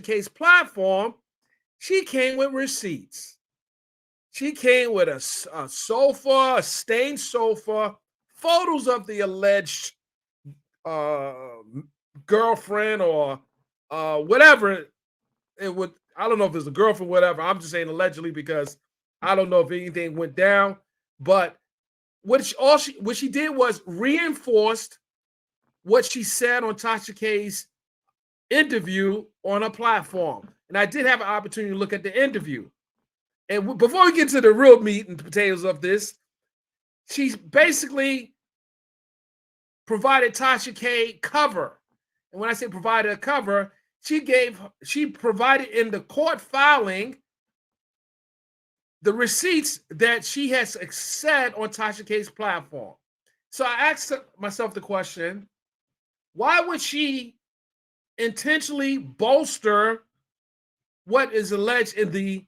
K's platform, she came with receipts. She came with a sofa, a stained sofa, photos of the alleged uh, girlfriend or whatever it would. I don't know if it's a girlfriend, whatever. I'm just saying allegedly because I don't know if anything went down. But what she did was reinforced what she said on Tasha K's interview on a platform. And I did have an opportunity to look at the interview. And before we get to the real meat and potatoes of this, she basically provided Tasha K cover. And when I say provided a cover, she provided in the court filing the receipts that she has said on Tasha K's platform. So I asked myself the question, why would she intentionally bolster what is alleged in the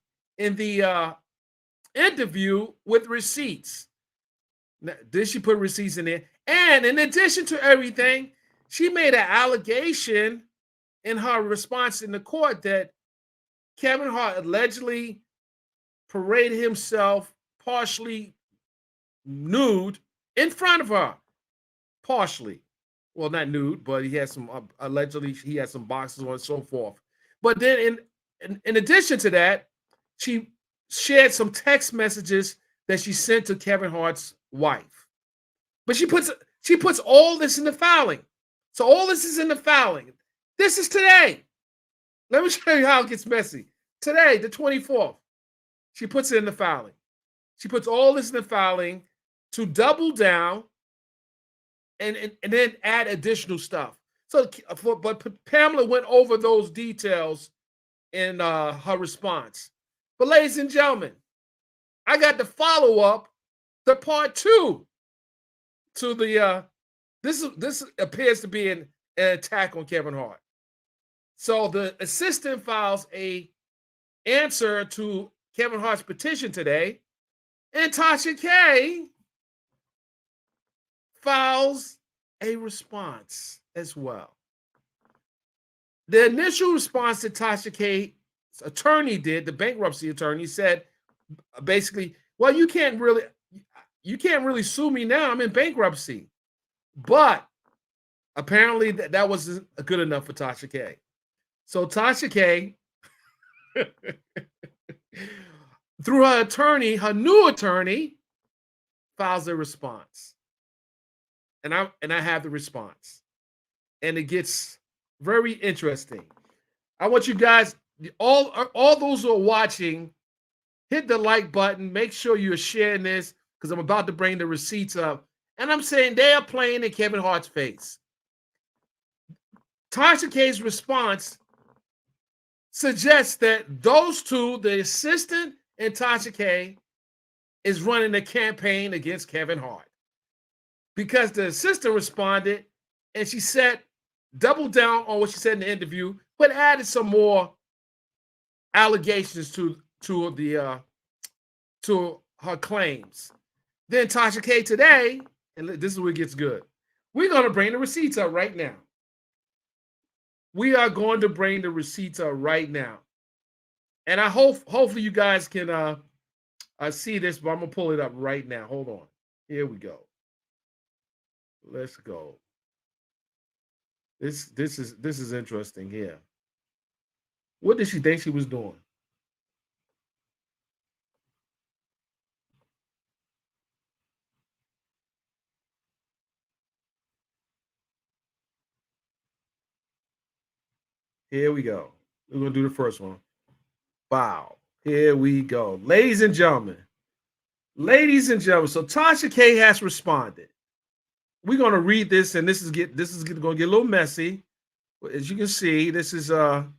interview with receipts? Now, did she put receipts in there? And in addition to everything, she made an allegation in her response in the court that Kevin Hart allegedly paraded himself partially nude in front of her. Partially. Well, not nude, but he had some, allegedly, he had some boxes on and so forth. But then in addition to that, she shared some text messages that she sent to Kevin Hart's wife. But she puts all this in the filing. So all this is in the filing. This is today. Let me show you how it gets messy. Today, the 24th, she puts it in the filing. She puts all this in the filing to double down and then add additional stuff. But Pamela went over those details in her response. But ladies and gentlemen, I got the follow-up, the part 2 to the this appears to be an attack on Kevin Hart. So the assistant files a answer to Kevin Hart's petition today, and Tasha K files a response as well. The initial response that Tasha K's attorney did, the bankruptcy attorney, said basically, well, you can't really sue me now. I'm in bankruptcy. But apparently that wasn't good enough for Tasha K. So Tasha K, through her attorney, her new attorney, files a response. And I have the response. And it gets very interesting. I want you guys, all those who are watching, hit the like button. Make sure you're sharing this because I'm about to bring the receipts up. And I'm saying they are playing in Kevin Hart's face. Tasha K's response suggests that those two, the assistant and Tasha K, is running a campaign against Kevin Hart. Because the assistant responded and she said, doubled down on what she said in the interview, but added some more allegations to her claims. Then Tasha K today, and this is where it gets good. We're going to bring the receipts up right now. We are going to bring the receipts up right now. And I hopefully you guys can see this, but I'm going to pull it up right now. Hold on. Here we go. Let's go. This is interesting here. What did she think she was doing? Here we go. We're going to do the first one. Wow. Here we go. Ladies and gentlemen. Ladies and gentlemen. So Tasha K has responded. We're going to read this, and this is going to get a little messy. As you can see, this is for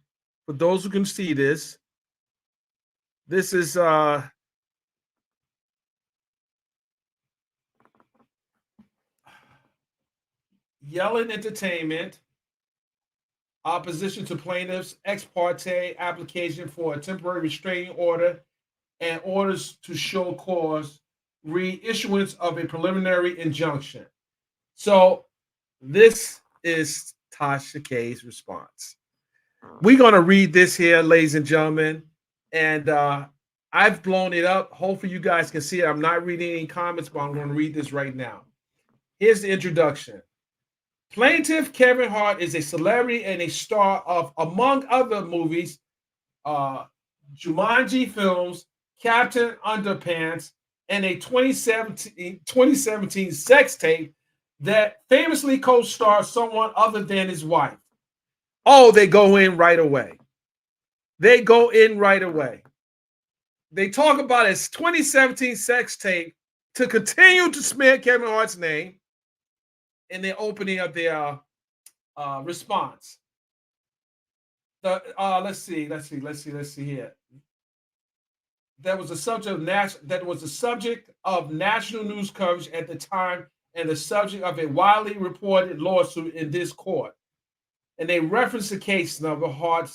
those who can see this. This is Yelling Entertainment. Opposition to plaintiff's ex parte application for a temporary restraining order and orders to show cause, reissuance of a preliminary injunction. So this is Tasha K's response. We're going to read this here, ladies and gentlemen. And I've blown it up. Hopefully, you guys can see it. I'm not reading any comments, but I'm going to read this right now. Here's the introduction. Plaintiff Kevin Hart is a celebrity and a star of, among other movies, Jumanji films, Captain Underpants, and a 2017 sex tape that famously co-stars someone other than his wife. Oh, they go in right away. They go in right away. They talk about his 2017 sex tape to continue to smear Kevin Hart's name in the opening of their response. Let's see here. That was the subject of national news coverage at the time, and the subject of a widely reported lawsuit in this court. And they reference the case number Hart,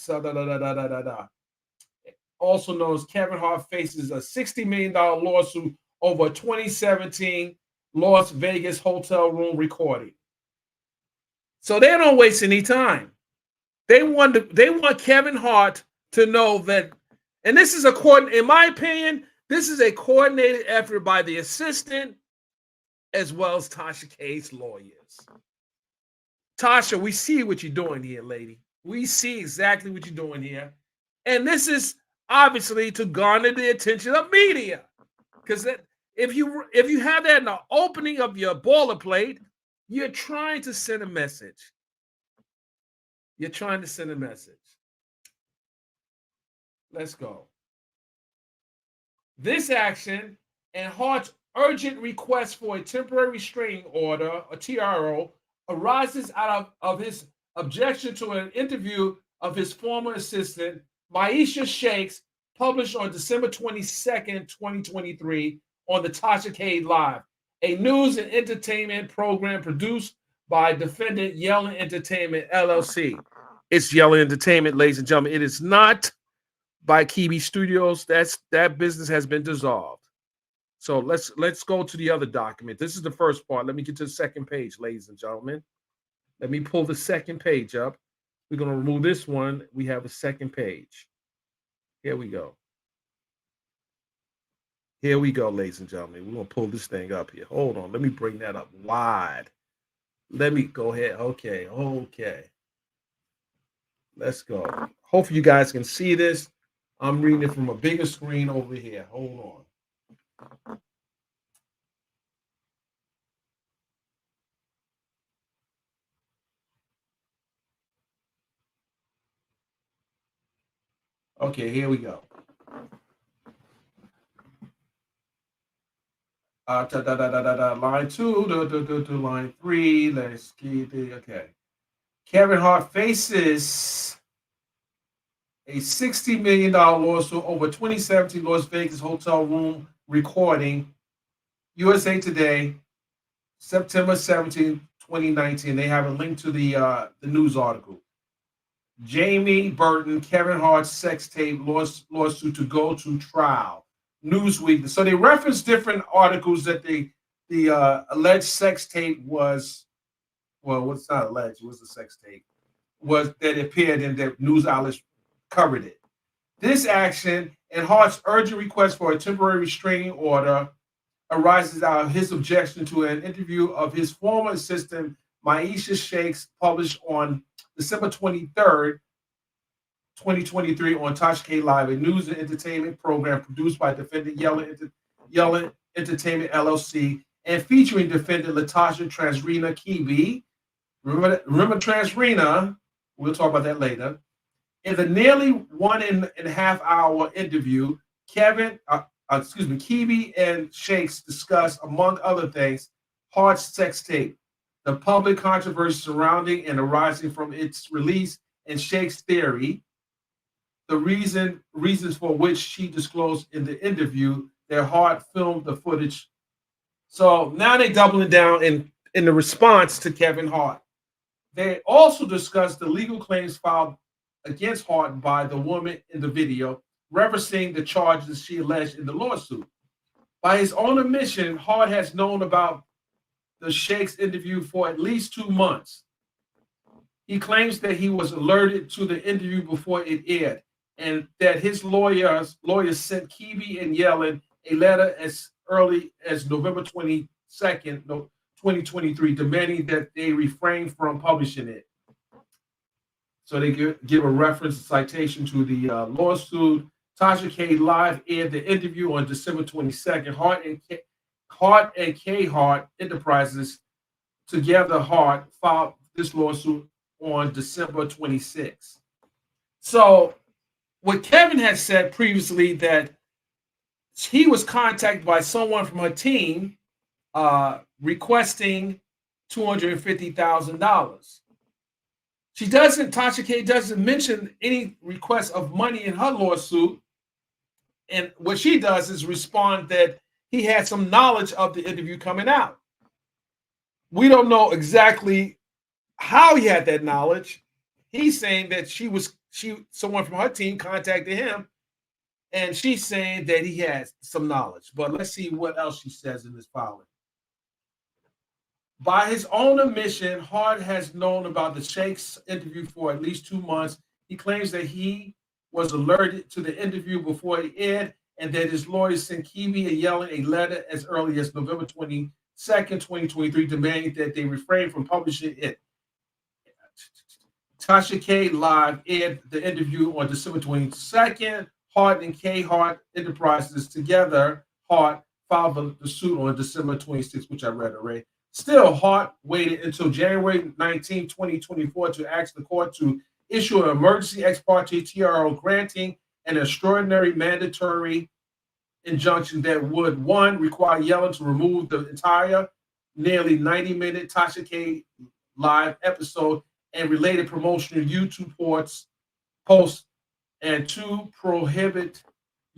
also known as Kevin Hart, faces a $60 million lawsuit over a 2017 Las Vegas hotel room recording. So they don't waste any time. They want Kevin Hart to know that, and this is in my opinion, this is a coordinated effort by the assistant as well as Tasha K's lawyers. Tasha, we see what you're doing here, lady. We see exactly what you're doing here. And this is obviously to garner the attention of media. Because if you have that in the opening of your boilerplate, you're trying to send a message. You're trying to send a message. Let's go. This action and Hart's urgent request for a temporary restraining order, a TRO, arises out of his objection to an interview of his former assistant, Maisha Shakes, published on December 22nd, 2023 on the Tasha K Live, a news and entertainment program produced by defendant Yellen Entertainment, LLC. It's Yellen Entertainment, ladies and gentlemen. It is not by Kiwi Studios. That business has been dissolved. So let's go to the other document. This is the first part. Let me get to the second page, ladies and gentlemen. Let me pull the second page up. We're going to remove this one. We have a second page. Here we go. Here we go, ladies and gentlemen. We're going to pull this thing up here. Hold on. Let me bring that up wide. Let me go ahead. Okay. Let's go. Hopefully you guys can see this. I'm reading it from a bigger screen over here. Hold on. Okay, here we go. Line 2 to line 3. Let's get it. Okay. Kevin Hart faces a $60 million lawsuit over 2017 Las Vegas hotel room recording. USA Today, September 17, 2019. They have a link to the news article. Jamie Burton, Kevin Hart's sex tape lawsuit to go to trial. Newsweek. So they reference different articles that the alleged sex tape was. Well, what's not alleged? It was a sex tape. Was that appeared in the news outlets covered it. This action and Hart's urgent request for a temporary restraining order arises out of his objection to an interview of his former assistant, Maisha Shakes, published on December 23rd, 2023 on Tasha K Live, a news and entertainment program produced by defendant Yellen Entertainment, LLC, and featuring defendant Latasha Transrena Kibi. Remember Transrena? We'll talk about that later. In the nearly 1.5 hour interview, Kibi and Shakes discuss, among other things, Hart's sex tape, the public controversy surrounding and arising from its release, and Shakes' theory, the reasons for which she disclosed in the interview that Hart filmed the footage. So now they're doubling down in the response to Kevin Hart. They also discussed the legal claims filed against Hart by the woman in the video, referencing the charges she alleged in the lawsuit. By his own admission, Hart has known about the Shakes interview for at least 2 months. He claims that he was alerted to the interview before it aired, and that his lawyers sent Keevy and Yellen a letter as early as November 22nd, 2023, demanding that they refrain from publishing it. So they give a reference citation to the lawsuit. Tasha K live aired the interview on December 22nd. Hart and K Hart Enterprises, together Hart, filed this lawsuit on December 26th. So what Kevin had said previously, that he was contacted by someone from her team requesting $250,000. Tasha K doesn't mention any request of money in her lawsuit. And what she does is respond that he had some knowledge of the interview coming out. We don't know exactly how he had that knowledge. He's saying that someone from her team contacted him, and she's saying that he has some knowledge. But let's see what else she says in this filing. By his own admission, Hart has known about the Sheikh's interview for at least 2 months. He claims that he was alerted to the interview before it aired, and that his lawyers sent Keevy and Yellen a letter as early as November 22nd, 2023, demanding that they refrain from publishing it. Tasha K live aired the interview on December 22nd. Hart and K Hart Enterprises, together Hart, filed the suit on December 26th, which I read already. Still, Hart waited until January 19, 2024 to ask the court to issue an emergency ex parte TRO granting an extraordinary mandatory injunction that would, one, require Yellen to remove the entire nearly 90-minute Tasha K live episode and related promotional YouTube posts, and two, prohibit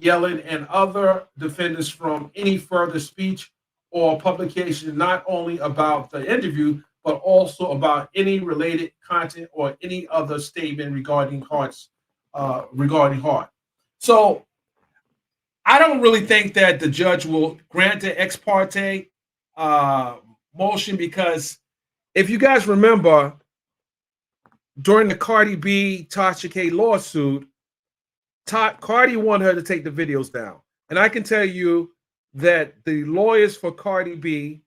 Yellen and other defendants from any further speech or publication, not only about the interview, but also about any related content or any other statement regarding Hart. So I don't really think that the judge will grant the ex parte motion, because if you guys remember, during the Cardi B Tasha K lawsuit, Cardi wanted her to take the videos down. And I can tell you that the lawyers for Cardi B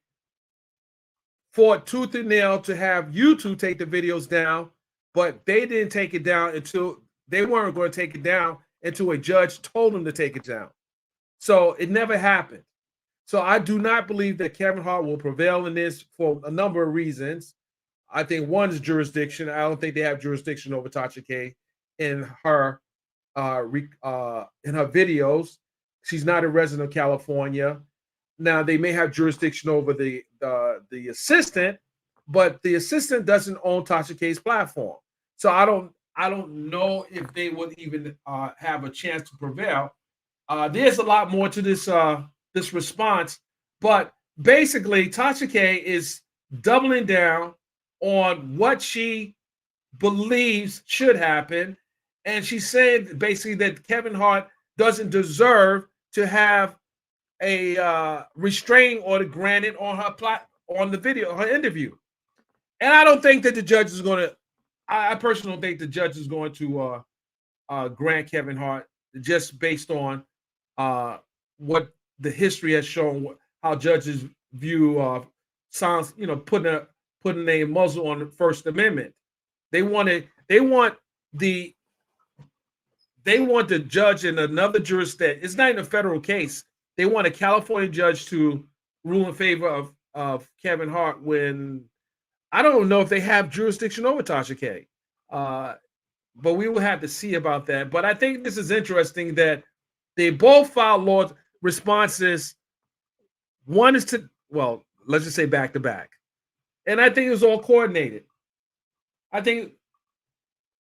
fought tooth and nail to have YouTube take the videos down, but they didn't take it down until they weren't going to take it down until a judge told them to take it down. So it never happened. So I do not believe that Kevin Hart will prevail in this for a number of reasons. I think one is jurisdiction. I don't think they have jurisdiction over Tasha K in her videos. She's not a resident of California. Now they may have jurisdiction over the assistant, but the assistant doesn't own Tasha K's platform. So I don't know if they would even have a chance to prevail. There's a lot more to this response, but basically Tasha K is doubling down on what she believes should happen, and she's saying basically that Kevin Hart doesn't deserve to have a restraining order granted on her her interview. And I don't think that the judge is going to. I personally don't think the judge is going to grant Kevin Hart, just based on what the history has shown, how judges view sounds, putting a muzzle on the First Amendment. They want the judge in another jurisdiction. It's not in a federal case. They want a California judge to rule in favor of Kevin Hart, when I don't know if they have jurisdiction over Tasha K. But we will have to see about that. But I think this is interesting that they both filed law responses. One is let's just say back to back. And I think it was all coordinated. I think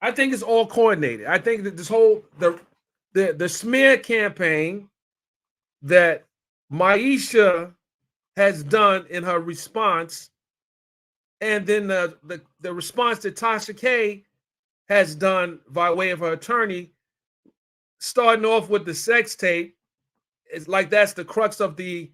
it's all coordinated. I think that this whole the smear campaign that Maisha has done in her response, and then the response that Tasha K has done by way of her attorney, starting off with the sex tape, it's like that's the crux of the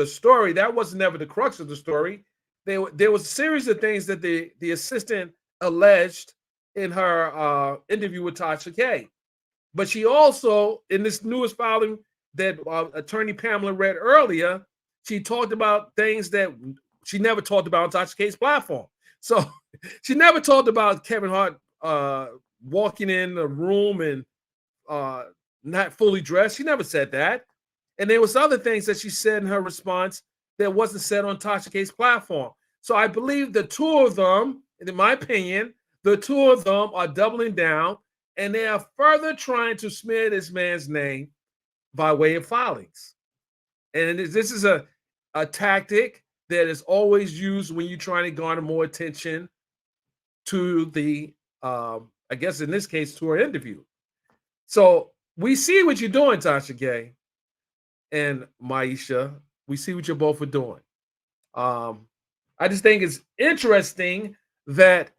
story. That was never the crux of the story. There was a series of things that the assistant alleged in her interview with Tasha K. But she also, in this newest filing that attorney Pamela read earlier, she talked about things that she never talked about on Tasha K's platform. So she never talked about Kevin Hart walking in a room and not fully dressed. She never said that. And there was other things that she said in her response that wasn't said on Tasha K's platform. So I believe the two of them, in my opinion, the two of them are doubling down and they are further trying to smear this man's name by way of filings. And this is a tactic that is always used when you're trying to garner more attention to the, I guess in this case, to her interview. So we see what you're doing, Tasha K and Maisha. We see what you're both are doing. I just think it's interesting that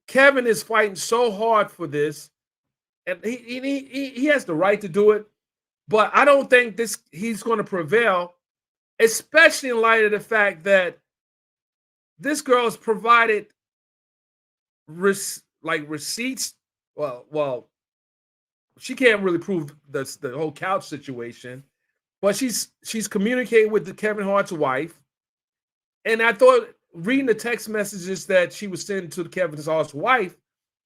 Kevin is fighting so hard for this, and he has the right to do it. But I don't think he's going to prevail, especially in light of the fact that this girl has provided receipts. Well, she can't really prove the whole couch situation, but she's communicating with the Kevin Hart's wife. And I thought reading the text messages that she was sending to the Kevin Hart's wife,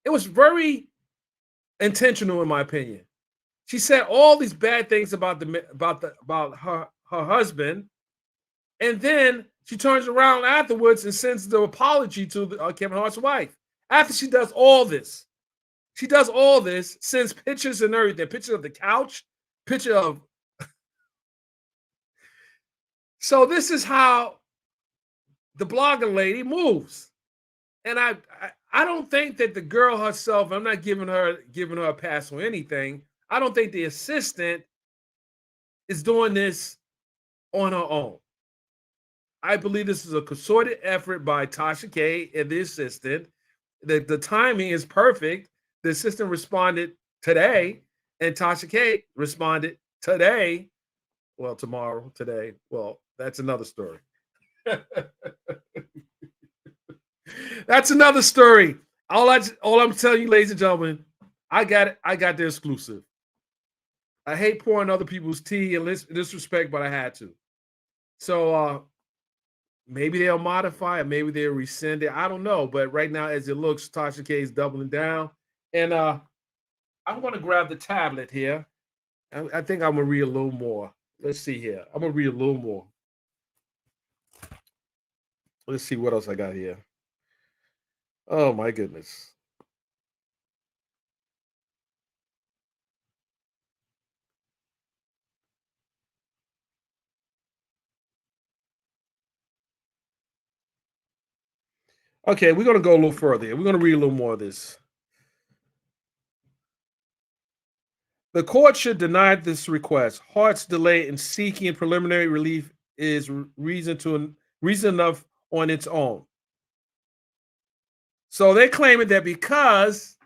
it was very intentional, in my opinion. She said all these bad things about her husband, and then she turns around afterwards and sends the apology to Kevin Hart's wife. After she does all this, sends pictures and everything, picture of the couch, picture of. So this is how the blogging lady moves, and I don't think that the girl herself. I'm not giving her a pass on anything. I don't think the assistant is doing this on her own. I believe this is a concerted effort by Tasha K and the assistant. The timing is perfect. The assistant responded today, and Tasha K responded today. Well, tomorrow, today. Well, that's another story. That's another story. All I'm telling you, ladies and gentlemen, I got it. I got the exclusive. I hate pouring other people's tea and disrespect, but I had to. So maybe they'll modify it, maybe they'll rescind it. I don't know. But right now, as it looks, Tasha K is doubling down. And I'm going to grab the tablet here. I think I'm going to read a little more. Let's see here. I'm going to read a little more. Let's see what else I got here. Oh, my goodness. Okay, we're going to go a little further. We're going to read a little more of this. The court should deny this request. Hart's delay in seeking preliminary relief is reason enough on its own. So they're claiming that because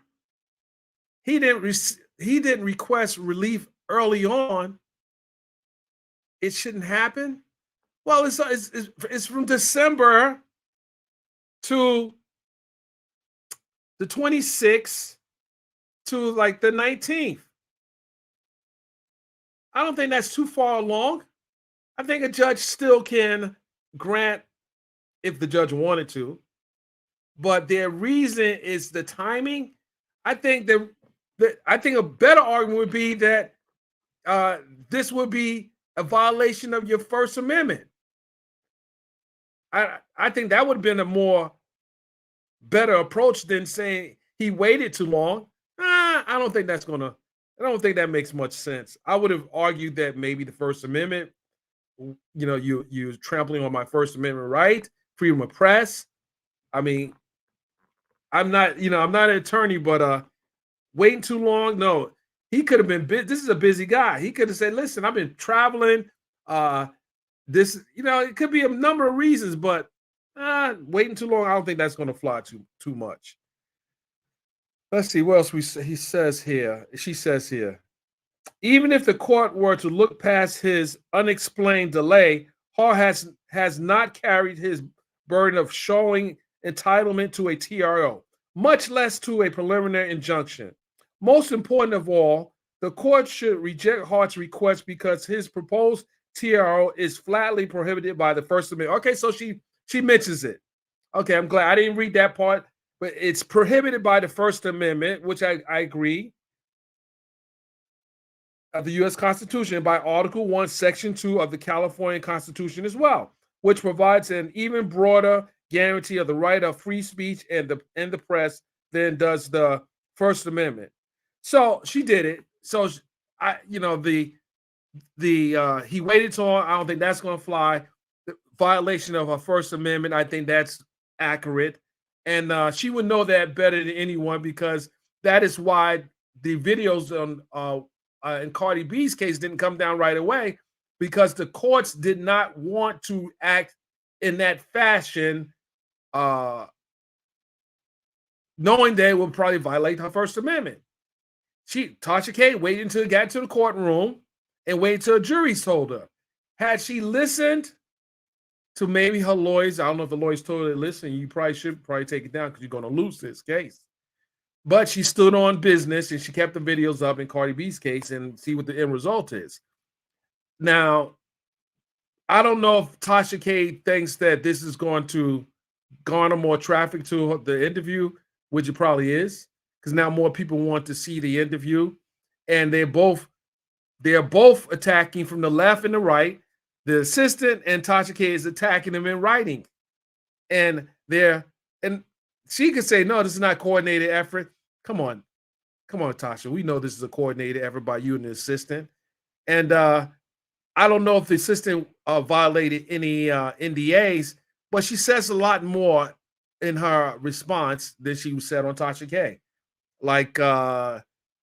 he didn't request relief early on, it shouldn't happen. Well, it's from December to the 26th to like the 19th. I don't think that's too far along. I think a judge still can grant if the judge wanted to, but their reason is the timing. I think a better argument would be that this would be a violation of your First Amendment. I think that would have been a more better approach than saying he waited too long. I don't think that makes much sense. I would have argued that maybe the First Amendment, you're trampling on my First Amendment right, freedom of press. I mean, I'm not an attorney, but waiting too long. No, he could have been. This is a busy guy. He could have said, "Listen, I've been traveling. It could be a number of reasons, but waiting too long. I don't think that's going to fly too much." Let's see what else he says here. She says here, even if the court were to look past his unexplained delay, Hart has not carried his burden of showing entitlement to a TRO, much less to a preliminary injunction. Most important of all, the court should reject Hart's request because his proposed TRO is flatly prohibited by the First Amendment. Okay, so she mentions it. Okay, I'm glad I didn't read that part, but it's prohibited by the First Amendment, which I agree, of the U.S. Constitution, by Article 1, Section 2 of the California Constitution as well, which provides an even broader guarantee of the right of free speech and the press than does the First Amendment. So she did it. So he waited till, I don't think that's going to fly. The violation of her First Amendment, I think that's accurate, and she would know that better than anyone, because that is why the videos on in Cardi B's case didn't come down right away, because the courts did not want to act in that fashion, knowing they would probably violate her First Amendment. Tasha K waited until it got to the courtroom and waited until a jury told her. Had she listened to maybe her lawyers, I don't know if the lawyers told her to listen, you should take it down because you're going to lose this case. But she stood on business and she kept the videos up in Cardi B's case and see what the end result is. Now, I don't know if Tasha K thinks that this is going to garner more traffic to the interview, which it probably is, because now more people want to see the interview, and they're both attacking from the left and the right. The assistant and Tasha K is attacking them in writing, and she could say, no, this is not coordinated effort. Come on, Tasha. We know this is a coordinated effort by you and the assistant. And I don't know if the assistant violated any NDAs, but she says a lot more in her response than she said on Tasha K. Like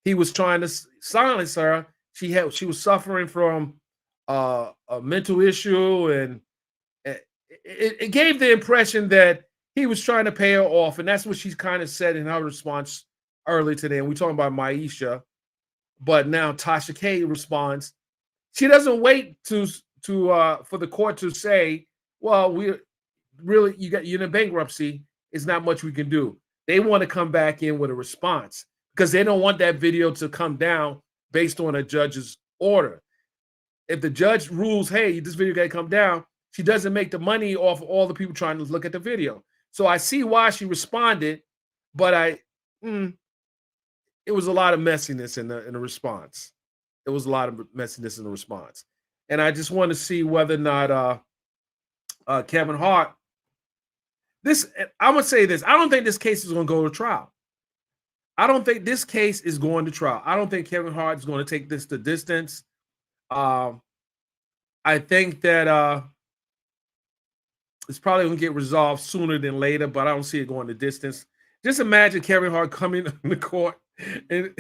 he was trying to silence her. She was suffering from a mental issue, and it gave the impression that he was trying to pay her off, and that's what she's kind of said in her response earlier today. And we're talking about Maisha, but now Tasha K responds. She doesn't wait for the court to say, "Well, you're in bankruptcy. It's not much we can do." They want to come back in with a response because they don't want that video to come down based on a judge's order. If the judge rules, "Hey, this video got to come down," she doesn't make the money off of all the people trying to look at the video. So I see why she responded, but it was a lot of messiness in the response. It was a lot of messiness in the response. And I just want to see whether or not Kevin Hart, I'm going to say this. I don't think this case is going to go to trial. I don't think this case is going to trial. I don't think Kevin Hart is going to take this to distance. I think that it's probably going to get resolved sooner than later, but I don't see it going the distance. Just imagine Kevin Hart coming in the court and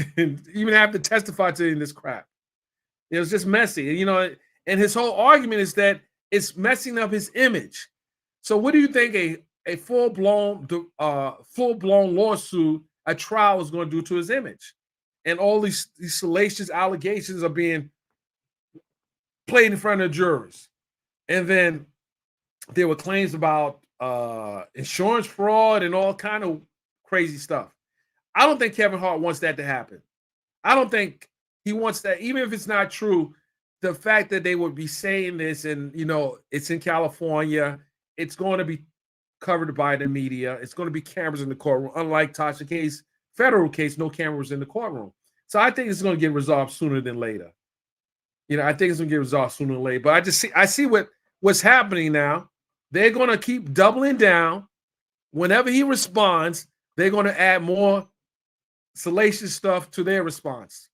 even have to testify to this crap. It was just messy, and his whole argument is that it's messing up his image. So what do you think a full-blown lawsuit, a trial, is going to do to his image? And all these salacious allegations are being played in front of jurors. And then there were claims about insurance fraud and all kind of crazy stuff. I don't think Kevin Hart wants that to happen. I don't think he wants that, even if it's not true. The fact that they would be saying this, and it's in California, it's going to be covered by the media. It's going to be cameras in the courtroom. Unlike Tasha K's federal case, no cameras in the courtroom. So I think it's going to get resolved sooner than later. I think it's going to get resolved sooner than later. But I see what's happening now. They're going to keep doubling down. Whenever he responds, they're going to add more salacious stuff to their response.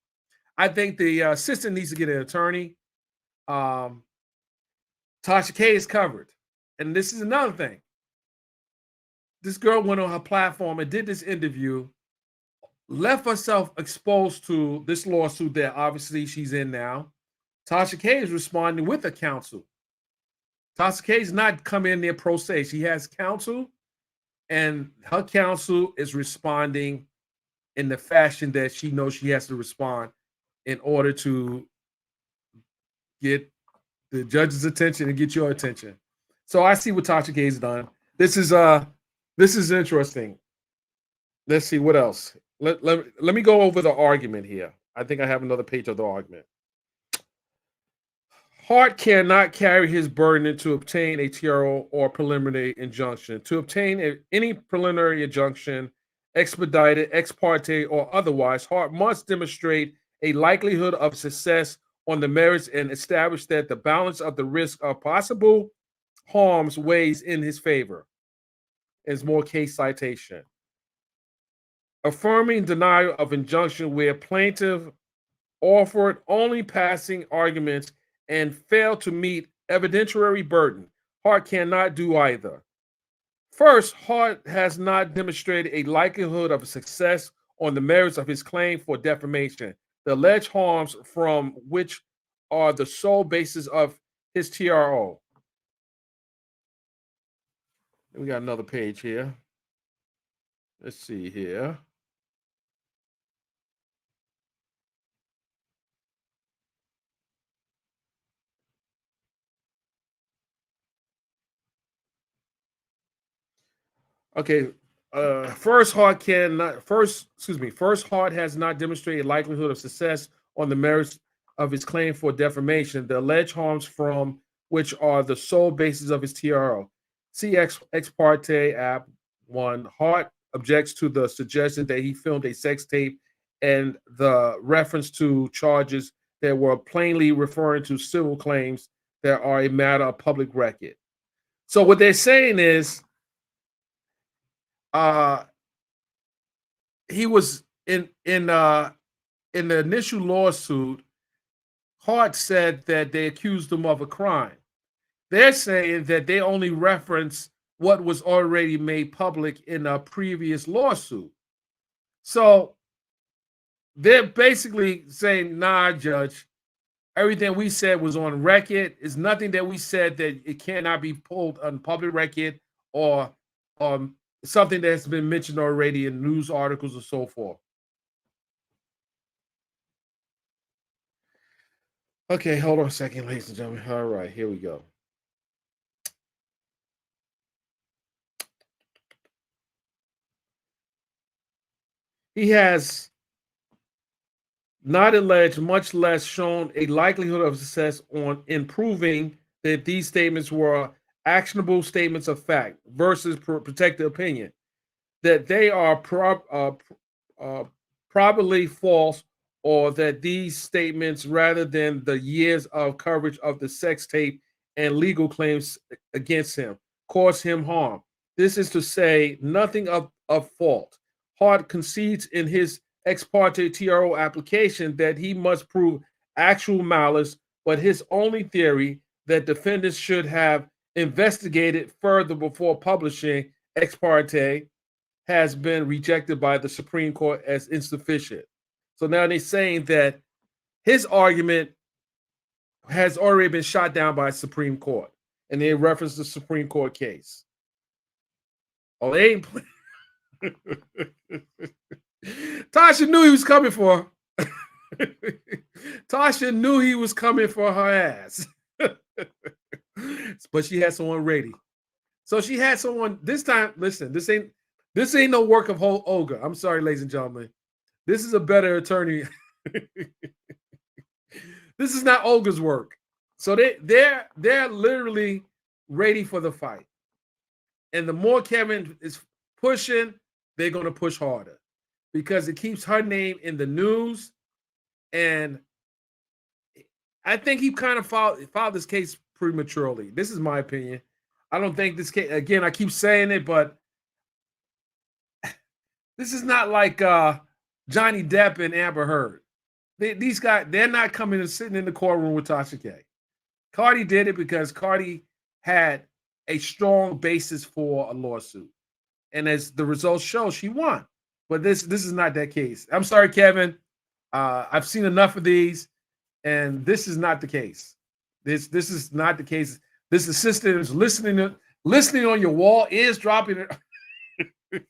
I think the assistant needs to get an attorney. Tasha K is covered. And this is another thing. This girl went on her platform and did this interview, left herself exposed to this lawsuit that obviously she's in now. Tasha K is responding with a counsel. Tasha K is not coming in there pro se. She has counsel, and her counsel is responding in the fashion that she knows she has to respond in order to get the judge's attention and get your attention. So I see what Tasha K has done. This is This is interesting. Let's see what else. Let me go over the argument here. I think I have another page of the argument. Hart cannot carry his burden to obtain a TRO or preliminary injunction. To obtain any preliminary injunction, expedited, ex parte, or otherwise, Hart must demonstrate a likelihood of success on the merits and establish that the balance of the risk of possible harms weighs in his favor. Is more case citation. Affirming denial of injunction where plaintiff offered only passing arguments and failed to meet evidentiary burden. Hart cannot do either. First, Hart has not demonstrated a likelihood of success on the merits of his claim for defamation, the alleged harms from which are the sole basis of his TRO. We got another page here. Let's see here. Okay. First, Hart has not demonstrated likelihood of success on the merits of his claim for defamation, the alleged harms from which are the sole basis of his TRO. See ex parte app 1. Hart objects to the suggestion that he filmed a sex tape and the reference to charges that were plainly referring to civil claims that are a matter of public record. So what they're saying is uh he was in the initial lawsuit. Hart said that they accused him of a crime. They're saying that they only reference what was already made public in a previous lawsuit. So they're basically saying, nah, Judge, everything we said was on record. It's nothing that we said that it cannot be pulled on public record or something that's been mentioned already in news articles or so forth. Okay, hold on a second, ladies and gentlemen. All right, here we go. He has not alleged, much less shown a likelihood of success on improving that these statements were actionable statements of fact versus protected opinion, that they are probably false, or that these statements, rather than the years of coverage of the sex tape and legal claims against him, cause him harm. This is to say, nothing of fault. Hart concedes in his ex parte TRO application that he must prove actual malice, but his only theory that defendants should have investigated further before publishing ex parte has been rejected by the Supreme Court as insufficient. So now they're saying that his argument has already been shot down by Supreme Court, and they reference the Supreme Court case. Oh, they ain't. Tasha knew he was coming for her. Tasha knew he was coming for her ass. But she had someone ready. So she had someone this time. Listen, this ain't no work of Olga. I'm sorry, ladies and gentlemen. This is a better attorney. This is not Olga's work. So they're literally ready for the fight. And the more Kevin is pushing, they're going to push harder because it keeps her name in the news. And I think he kind of filed this case prematurely. This is my opinion. I don't think this case, again, I keep saying it, but this is not like Johnny Depp and Amber Heard. These guys, they're not coming and sitting in the courtroom with Tasha K. Cardi did it because Cardi had a strong basis for a lawsuit. And as the results show, she won. But this is not that case. I'm sorry, Kevin. I've seen enough of these, and this is not the case. This is not the case. This assistant is listening on your wall, eavesdropping it.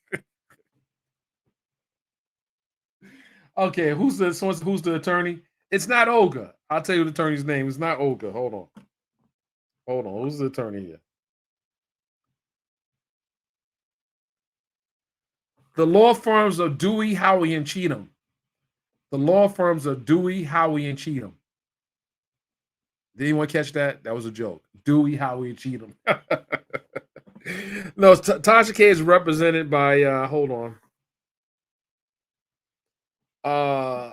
Okay, who's the attorney? It's not Olga. I'll tell you the attorney's name. It's not Olga. Hold on. Who's the attorney here? The law firms of Dewey, Howie, and Cheatham. The law firms of Dewey, Howie, and Cheatham. Did anyone catch that? That was a joke. Dewey, Howie, and Cheatham. No, Tasha K is represented by, hold on.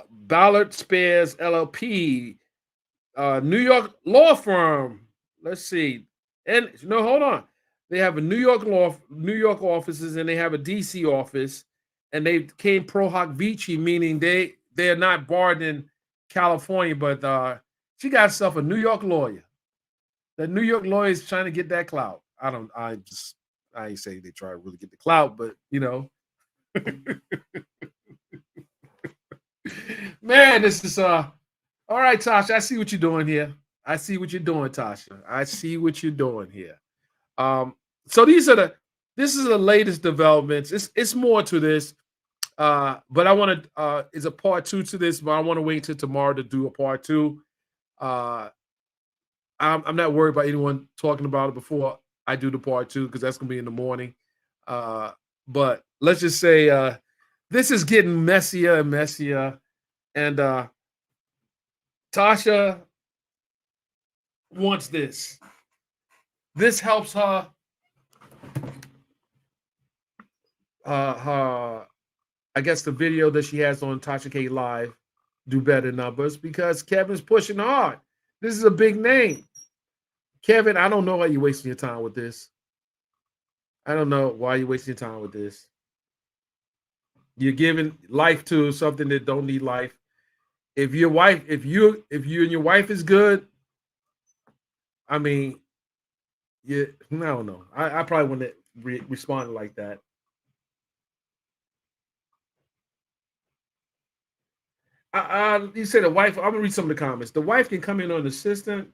Ballard Spears LLP, New York law firm. Let's see. And no, hold on. They have a New York offices, and they have a DC office, and they came pro hoc vici, meaning they're not barred in California, but she got herself a New York lawyer. The New York lawyer is trying to get that clout. I ain't saying they try to really get the clout, but man, this is all right, Tasha. I see what you're doing here. I see what you're doing, Tasha. I see what you're doing here. So this is the latest developments. It's more to this. But I want to is a part 2 to this, but I want to wait till tomorrow to do a part 2. I'm not worried about anyone talking about it before I do the part 2, because that's gonna be in the morning. But let's just say this is getting messier and messier, and Tasha wants this. This helps her. I guess the video that she has on Tasha K Live do better numbers, because Kevin's pushing hard. This is a big name. Kevin, I don't know why you're wasting your time with this. I don't know why you're wasting your time with this. You're giving life to something that don't need life. If you and your wife is good, I mean, I don't know. I probably wouldn't respond like that. You said the wife. I'm gonna read some of the comments. The wife can come in on assistant.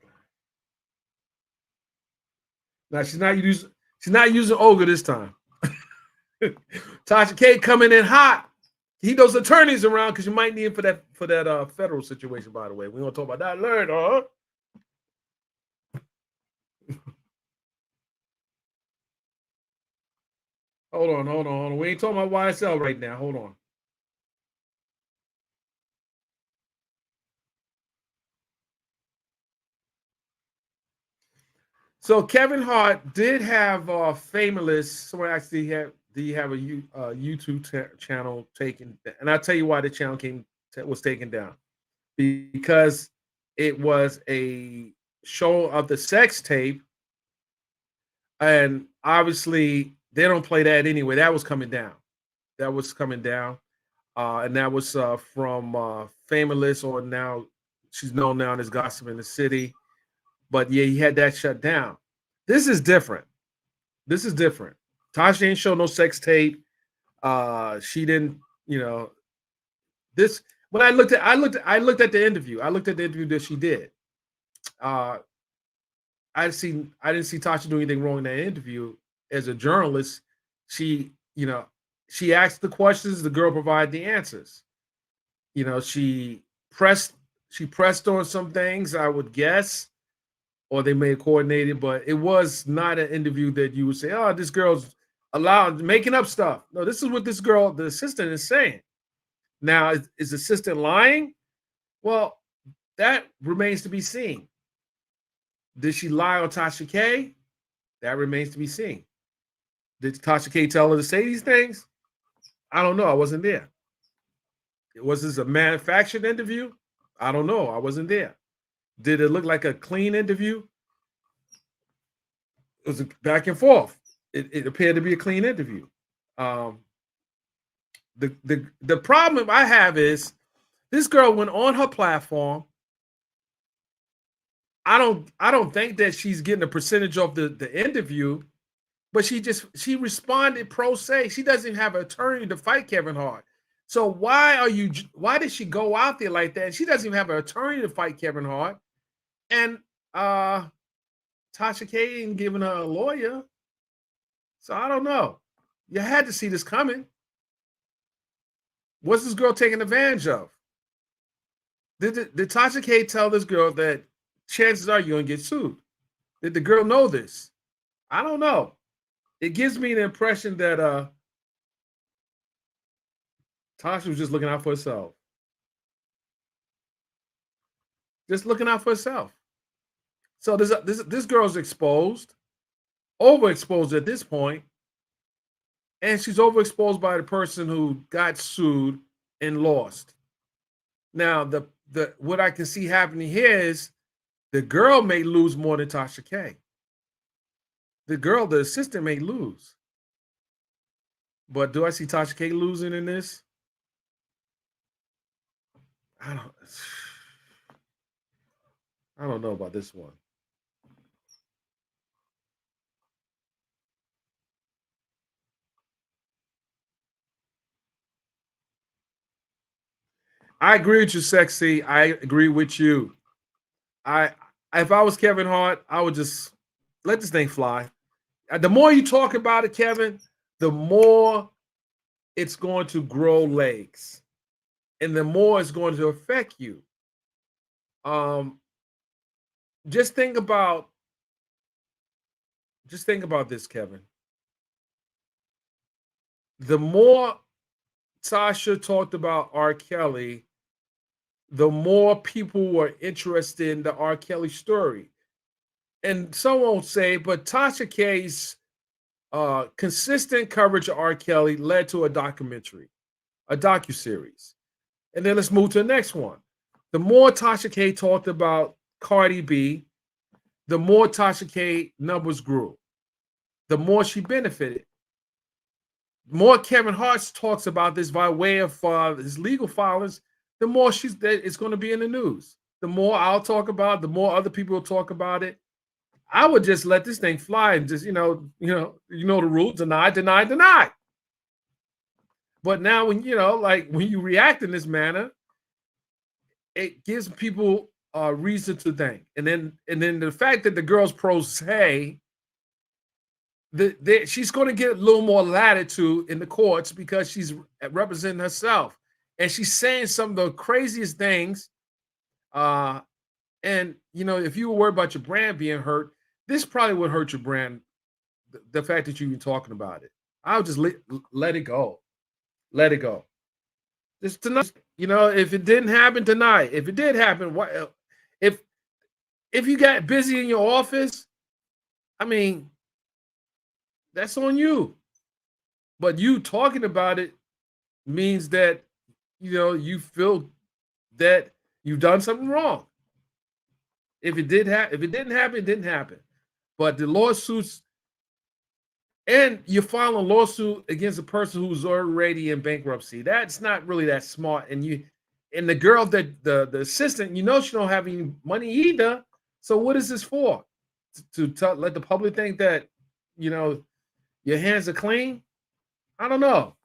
Now she's not using Olga this time. Tasha K coming in hot. He those attorneys around, because you might need him for that federal situation. By the way, we're gonna talk about that later. Hold on. We ain't talking about YSL right now. Hold on. So Kevin Hart did have Famous. Someone actually have a YouTube channel taken, and I'll tell you why the channel was taken down, because it was a show of the sex tape, and obviously they don't play that anyway. That was coming down. And that was from Famous, or now she's known now as Gossip in the City. But yeah, he had that shut down. This is different. Tasha ain't show no sex tape. She didn't, this. When I looked at the interview. I looked at the interview that she did. I didn't see Tasha do anything wrong in that interview. As a journalist, she asked the questions, the girl provided the answers. She pressed on some things, I would guess, or they may have coordinated, but it was not an interview that you would say, oh, this girl's making up stuff. No, this is what this girl, the assistant, is saying. Now, is the assistant lying? Well, that remains to be seen. Did she lie on Tasha K? That remains to be seen. Did Tasha K tell her to say these things? I don't know. I wasn't there. Was this a manufactured interview? I don't know. I wasn't there. Did it look like a clean interview? It was back and forth. It appeared to be a clean interview. The problem I have is this girl went on her platform. I don't think that she's getting a percentage of the interview, but she responded pro se. She doesn't have an attorney to fight Kevin Hart. So why did she go out there like that? She doesn't even have an attorney to fight Kevin Hart. And Tasha K ain't giving her a lawyer. So I don't know. You had to see this coming. What's this girl taking advantage of? Did Tasha K tell this girl that chances are you're going to get sued? Did the girl know this? I don't know. It gives me the impression that Tasha was just looking out for herself. Just looking out for herself. So this girl's exposed, overexposed at this point, and she's overexposed by the person who got sued and lost. Now, the what I can see happening here is the girl may lose more than Tasha K. The assistant may lose. But do I see Tasha K losing in this? I don't I don't know about this one. I agree with you, Sexy. I agree with you. I if I was Kevin Hart, I would just let this thing fly. The more you talk about it, Kevin, the more it's going to grow legs, and the more it's going to affect you. Um, just think about this, Kevin. The more Tasha talked about R. Kelly, the more people were interested in the R. Kelly story. And some won't say, but Tasha K's consistent coverage of R. Kelly led to a documentary, a docuseries. And then let's move to the next one. The more Tasha K talked about Cardi B, the more Tasha K numbers grew, the more she benefited. The more Kevin Hart talks about this by way of his legal filings, the more it's going to be in the news. The more I'll talk about it, the more other people will talk about it. I would just let this thing fly and just, the rule: deny, deny, deny. But now when when you react in this manner, it gives people a reason to think. And then the fact that the girl's pro se, she's going to get a little more latitude in the courts because she's representing herself, and she's saying some of the craziest things. And if you were worried about your brand being hurt, this probably would hurt your brand. The fact that you've been talking about it, I would just let it go. Let it go. Just tonight, if it didn't happen tonight, if it did happen, what if you got busy in your office? I mean, that's on you. But you talking about it means that you feel that you've done something wrong. If it didn't happen, it didn't happen. But the lawsuits, and you file a lawsuit against a person who's already in bankruptcy. That's not really that smart. And the girl that the assistant, she don't have any money either. So what is this for? To let the public think that your hands are clean? I don't know.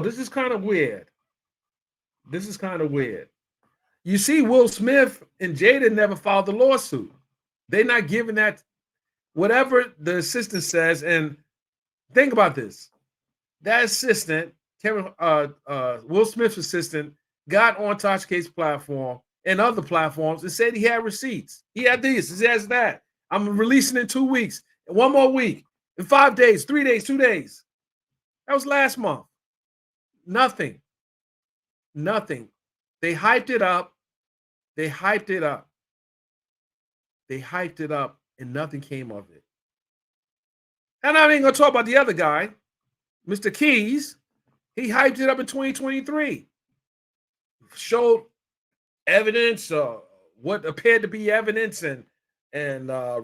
This is kind of weird. You see, Will Smith and Jada never filed the lawsuit. They're not giving that, whatever the assistant says. And think about this. That assistant, Will Smith's assistant, got on Tasha K's platform and other platforms and said he had receipts. He had this, he has that. I'm releasing in 2 weeks, one more week, in 5 days, 3 days, 2 days. That was last month. Nothing. They hyped it up. And nothing came of it. And I ain't gonna talk about the other guy, Mr. Keys. He hyped it up in 2023. Showed evidence, what appeared to be evidence, and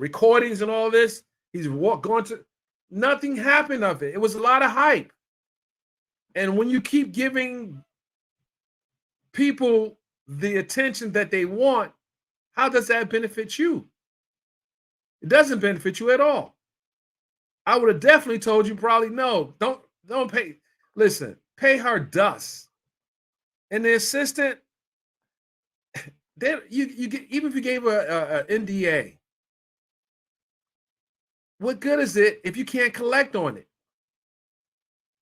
recordings and all this. He's going to. Nothing happened of it. It was a lot of hype. And when you keep giving people the attention that they want, how does that benefit you? It doesn't benefit you at all. I would have definitely told you probably no. Don't pay. Listen, pay her dust. And the assistant, you get, even if you gave her a NDA, what good is it if you can't collect on it?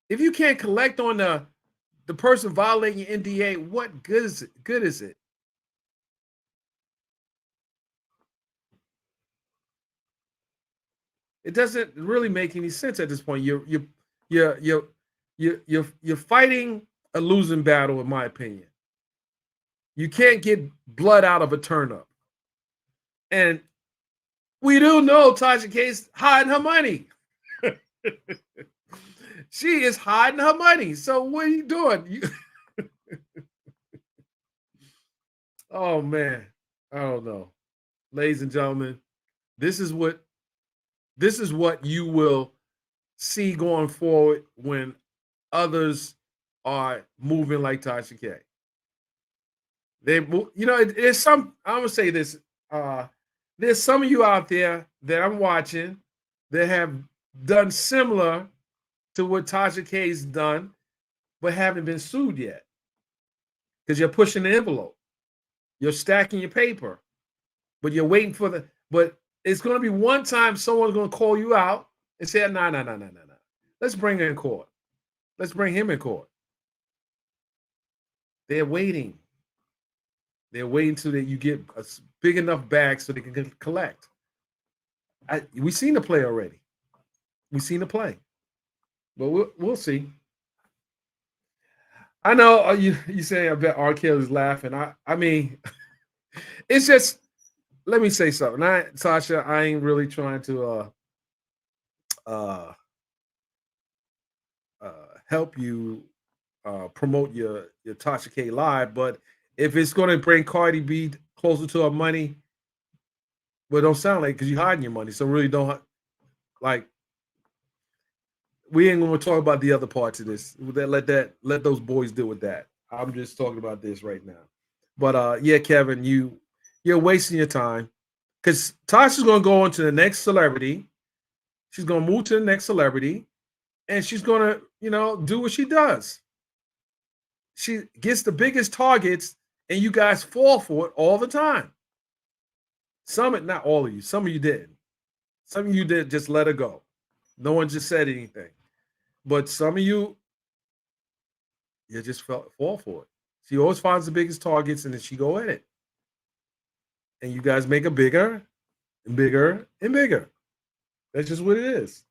If you can't collect on the person violating your NDA, what good is it? It doesn't really make any sense at this point. You're you're fighting a losing battle, in my opinion. You can't get blood out of a turnip. And we do know Tasha K's hiding her money. She is hiding her money. So what are you doing? Oh man, I don't know, ladies and gentlemen. This is what you will see going forward when others are moving like Tasha K. There's some. I'm gonna say this. There's some of you out there that I'm watching that have done similar to what Tasha K's done, but haven't been sued yet because you're pushing the envelope. You're stacking your paper, but you're waiting for the. But it's going to be one time someone's going to call you out and say, "No, no, no, no, no, no. Let's bring her in court. Let's bring him in court." They're waiting. They're waiting till that you get a big enough bag so they can collect. We've seen the play already. We've seen the play, but we'll see. I know you say I bet R. Kelly's laughing. I mean, it's just, let me say something. Tasha, I ain't really trying to help you promote your Tasha K live, but if it's going to bring Cardi B closer to her money, well, don't sound like, because you're hiding your money. So really don't, like, we ain't going to talk about the other parts of this. Let those boys deal with that. I'm just talking about this right now. But yeah, Kevin, you're wasting your time, because Tasha's going to go on to the next celebrity. She's going to move to the next celebrity, and she's going to, do what she does. She gets the biggest targets, and you guys fall for it all the time. Not all of you. Some of you didn't. Some of you did just let her go. No one just said anything. But some of you just fall for it. She always finds the biggest targets, and then she go in it. And you guys make it bigger and bigger and bigger. That's just what it is.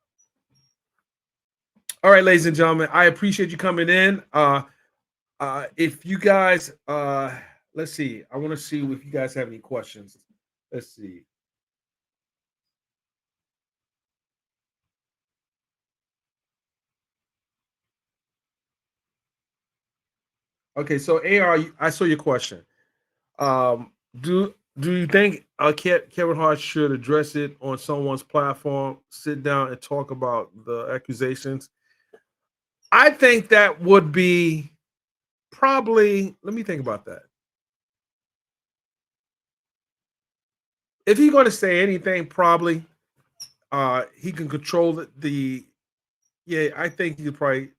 All right, ladies and gentlemen, I appreciate you coming in. If you guys, let's see. I want to see if you guys have any questions. Let's see. Okay, so AR, I saw your question. Do you think Kevin Hart should address it on someone's platform, sit down and talk about the accusations? I think that would be probably. Let me think about that. If he's going to say anything, probably he can control the. Yeah, I think he probably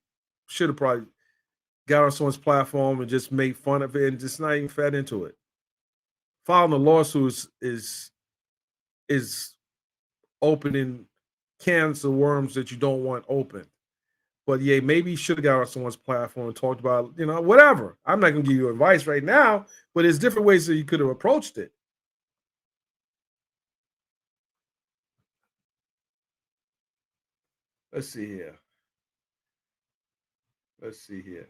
should have probably got on someone's platform and just made fun of it and just not even fed into it. Filing a lawsuit is opening cans of worms that you don't want open. But yeah, maybe you should have got on someone's platform and talked about, whatever. I'm not going to give you advice right now, but there's different ways that you could have approached it. Let's see here. Let's see here.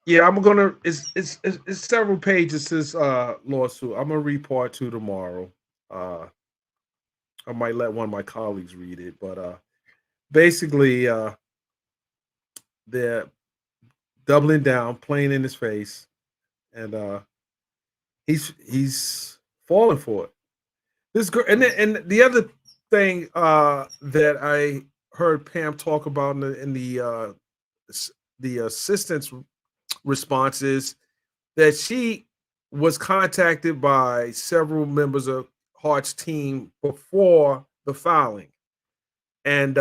Yeah, I'm gonna. It's several pages. This lawsuit. I'm gonna read part 2 tomorrow. Uh, I might let one of my colleagues read it, but basically, they're doubling down, playing in his face, and he's falling for it. This girl, and the other thing that I heard Pam talk about in the assistant's responses, that she was contacted by several members of Hart's team before the filing, and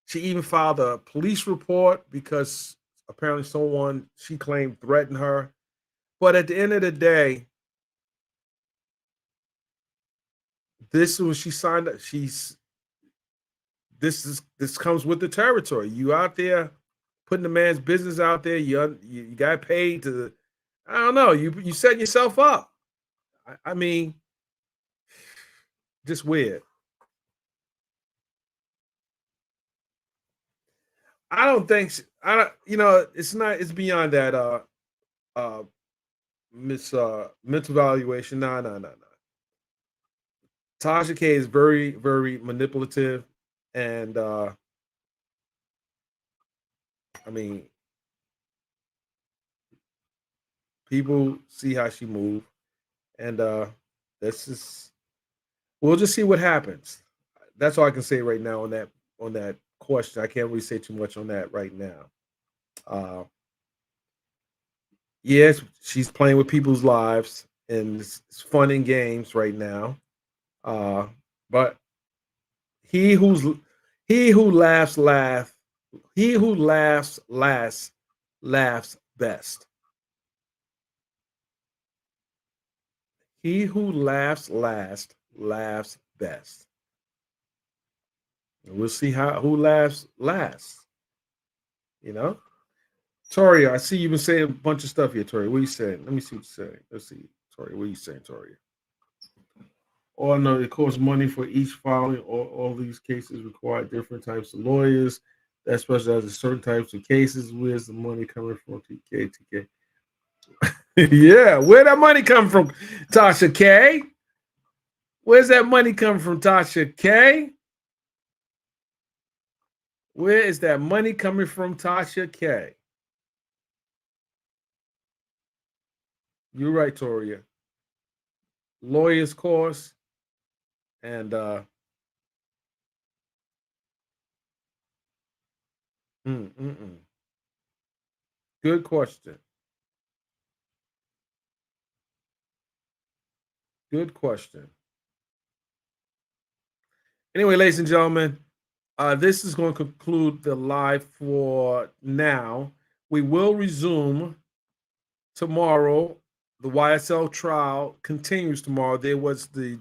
She even filed a police report because apparently someone she claimed threatened her. But at the end of the day, this was she signed up. This comes with the territory. You out there putting the man's business out there. You got paid to. I don't know. You setting yourself up. I mean, just weird. I don't think I don't. You know, it's not. It's beyond that. Uh, mental evaluation. No, no, no, no. Tasha K is very, very manipulative, and I mean, people see how she move, and this is we'll just see what happens. That's all I can say right now on that question. I can't really say too much on that right now. Uh, yes, she's playing with people's lives, and it's fun and games right now. Uh, but he who's he who he who laughs last laughs best. He who laughs last laughs best. And we'll see how who laughs last. You know, Tori, I see you've been saying a bunch of stuff here, Tori. What are you saying? Let me see what you're saying. Let's see, Tori. What are you saying, Tori? Oh no, it costs money for each filing. All these cases require different types of lawyers that specialize in certain types of cases. Where's the money coming from? TK. Yeah, where that money come from, Tasha K? Where's that money come from, Tasha K? Where is that money coming from, Tasha K? You're right, Toria. Lawyer's course and mm, mm, mm. Good question. Good question. Anyway, ladies and gentlemen, this is going to conclude the live for now. We will resume tomorrow. The YSL trial continues tomorrow. There was the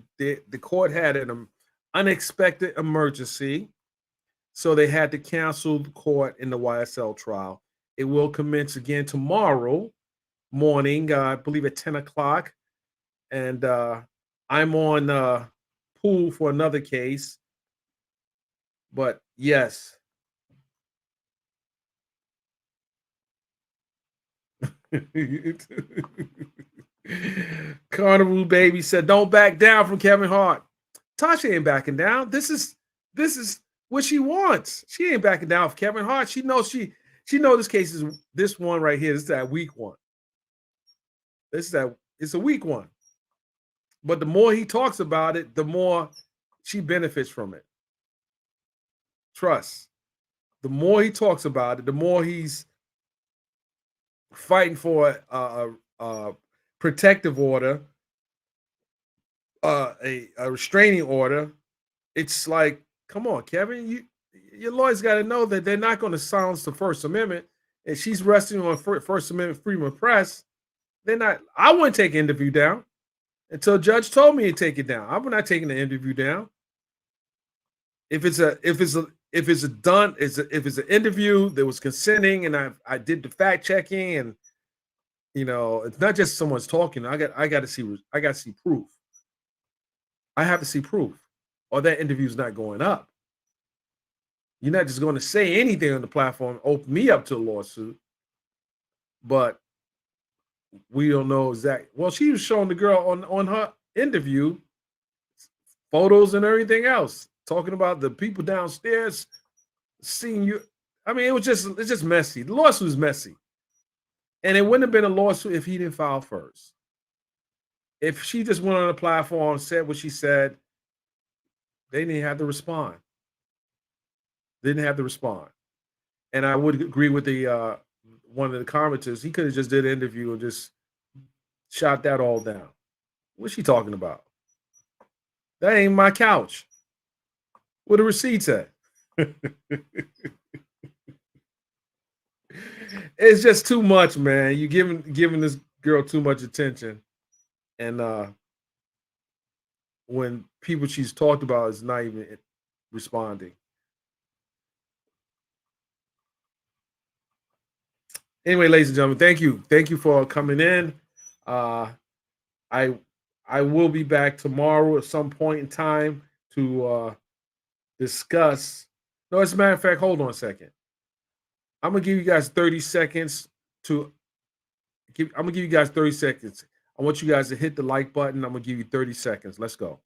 court had an unexpected emergency, so they had to cancel the court in the YSL trial. It will commence again tomorrow morning, I believe at 10 o'clock, and I'm on pool for another case. But yes, Carnival Baby said, "Don't back down from Kevin Hart." Tasha ain't backing down. This is what she wants. She ain't backing down for Kevin Hart. She knows this case is this one right here. This is that weak one. This is that it's a weak one. But the more he talks about it, the more she benefits from it. Trust. The more he talks about it, the more he's fighting for a protective order, a restraining order. It's like, come on, Kevin, your lawyers got to know that they're not going to silence the First Amendment. And she's resting on First Amendment freedom of press. They're not. I wouldn't take an interview down until a judge told me to take it down. I'm not taking the interview down. If it's an interview that was consenting and I did the fact checking and it's not just someone's talking. I got to see proof. I have to see proof, or that interview's not going up. You're not just going to say anything on the platform, open me up to a lawsuit. But we don't know exactly. Well, she was showing the girl on her interview photos and everything else, talking about the people downstairs seeing you. I mean, it's just messy. The lawsuit is messy. And it wouldn't have been a lawsuit if he didn't file first. If she just went on the platform, said what she said, they didn't have to respond. Didn't have to respond. And I would agree with the one of the commenters. He could have just did an interview and just shot that all down. What's she talking about? That ain't my couch. Where the receipts at? It's just too much, man. You giving this girl too much attention, and when people she's talked about is not even responding. Anyway, ladies and gentlemen, thank you for coming in. Uh, I I will be back tomorrow at some point in time to discuss. No, as a matter of fact, hold on a second. I'm gonna give you guys 30 seconds to I'm gonna give you guys 30 seconds. I want you guys to hit the like button. I'm gonna give you 30 seconds. Let's go.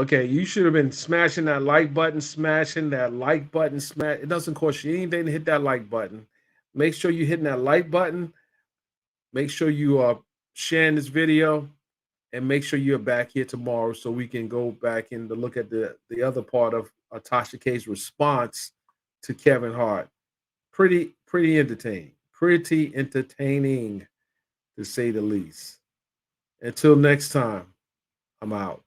Okay, you should have been smashing that like button, smashing that like button, smash. It doesn't cost you anything to hit that like button. Make sure you're hitting that like button. Make sure you are sharing this video, and make sure you're back here tomorrow so we can go back and to look at the other part of Tasha K's response to Kevin Hart. Pretty entertaining to say the least. Until next time, I'm out.